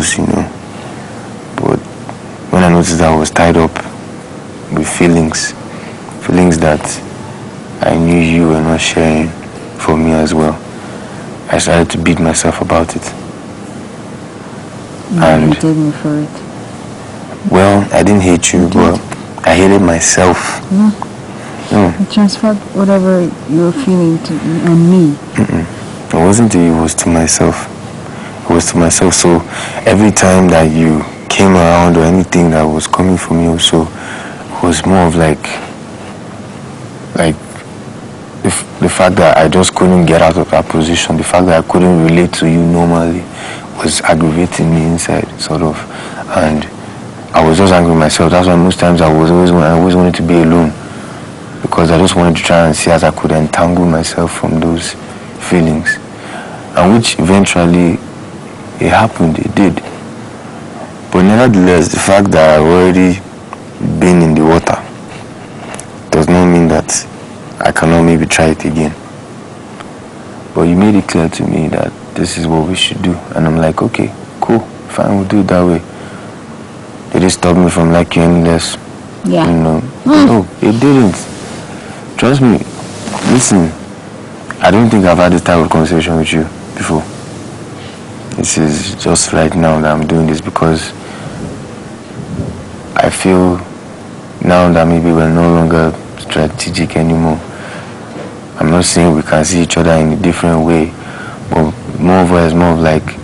close, you know. But when I noticed that I was tied up with feelings that I knew you were not sharing for me as well, I started to beat myself about it. And you hated me for it. Well, I didn't hate you, but I hated myself. No. You transferred whatever you were feeling on me. It wasn't to you, it was to myself. It was to myself. So every time that you came around or anything that was coming from you also was more of like the fact that I just couldn't get out of that position, the fact that I couldn't relate to you normally was aggravating me inside, sort of. And I was just angry with myself. That's why most times I always wanted to be alone, because I just wanted to try and see as I could entangle myself from those feelings. And which eventually it happened, it did. But nevertheless, the fact that I've already been in the water does not mean that I cannot maybe try it again. But you made it clear to me that this is what we should do. And I'm like, okay, cool, fine, we'll do it that way. Did it stop me from liking you any less? Yeah. You know? No, it didn't. Trust me. Listen, I don't think I've had this type of conversation with you before. This is just right now that I'm doing this because I feel now that maybe we're no longer strategic anymore. I'm not saying we can see each other in a different way, but moreover, it's more of like,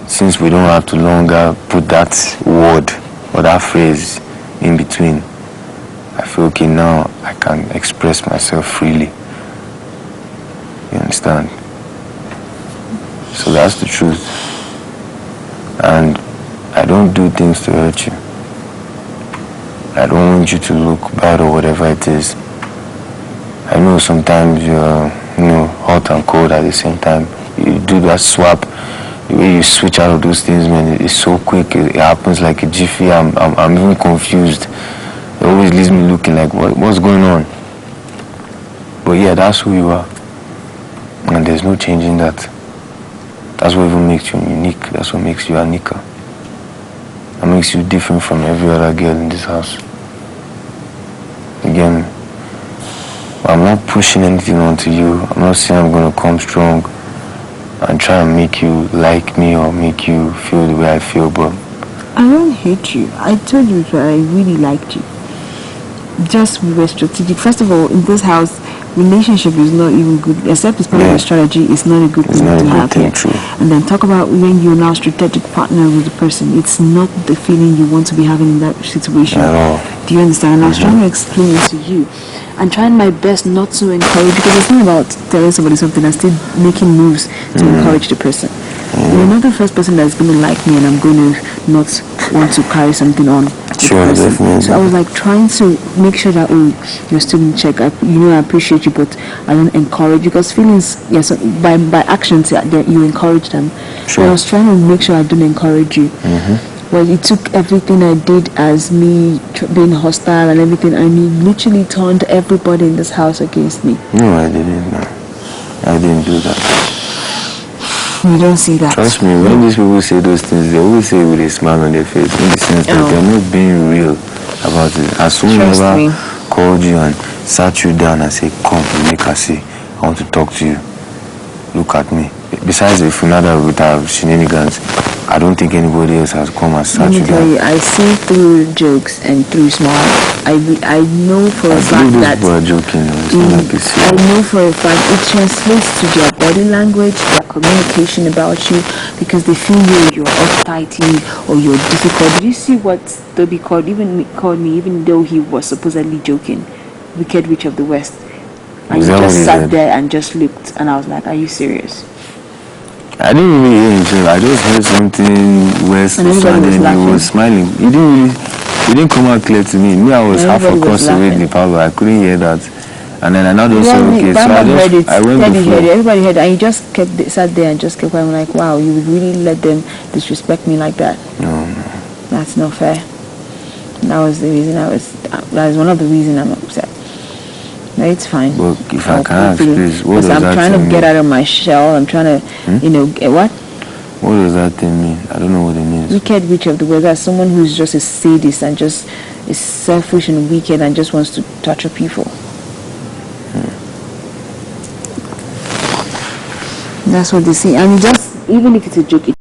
since we don't have to longer put that word or that phrase in between, I feel okay now I can express myself freely. You understand? So that's the truth. And I don't do things to hurt you. I don't want you to look bad or whatever it is. I know sometimes you're, hot and cold at the same time. You do that swap, the way you switch out of those things, man, it's so quick. It happens like a jiffy. I'm even confused. It always leaves me looking like, what's going on? But yeah, that's who you are. And there's no changing that. That's what even makes you unique. That's what makes you Anneka. That makes you different from every other girl in this house. Again, I'm not pushing anything onto you. I'm not saying I'm going to come strong and try and make you like me or make you feel the way I feel, but I don't hate you. I told you that I really liked you. Just we were strategic. First of all, in this house, relationship is not even good, except it's part of a strategy. It's not a good thing to have here. True. And then talk about when you're now strategic partner with the person. It's not the feeling you want to be having in that situation. At all. Do you understand? I was trying to explain it to you. I'm trying my best not to encourage, because it's not about telling somebody something and still making moves to encourage the person. You're not the first person that's going to like me and I'm going to not want to carry something on. Sure, definitely. So I was like trying to make sure that, you're still in check. I appreciate you, but I don't encourage, because feelings, yes, by actions, you encourage them. Sure. But I was trying to make sure I don't encourage you. Well, it took everything I did as me being hostile and everything, and you literally turned everybody in this house against me. No, I didn't. No. I didn't do that. You don't see that. Trust me, when these people say those things, they always say it with a smile on their face, in the sense that they're not being real about it. As soon as I called you and sat you down and said, come, Anneka, see, I want to talk to you. Look at me. Besides the Funada with our shenanigans, I don't think anybody else has come and sat you down. I see through jokes and through smiles. I know for a fact that people are joking. I know for a fact it translates to their body language, their communication about you, because they feel you're uptighty or you're difficult. Did you see what Toby called me, even though he was supposedly joking? Wicked Witch of the West. And he just sat there and just looked, and I was like, are you serious? I didn't really hear him. I just heard something West, and then he was smiling. He didn't come out clear to me. I was half across the way the power. I couldn't hear that. And then another said, okay, so I went before. Everybody heard it, and he just sat there and just kept quiet. I'm like, wow, you would really let them disrespect me like that? No. That's not fair. That was the reason that was one of the reasons I'm upset. No, it's fine. But if I can ask, please, what does I'm that trying to get out of my shell. I'm trying to, get what? What What does that thing mean? I don't know what it means. Wicked witch of the west. That's someone who's just a sadist and just is selfish and wicked and just wants to torture people. That's what they say. And just, even if it's a joke,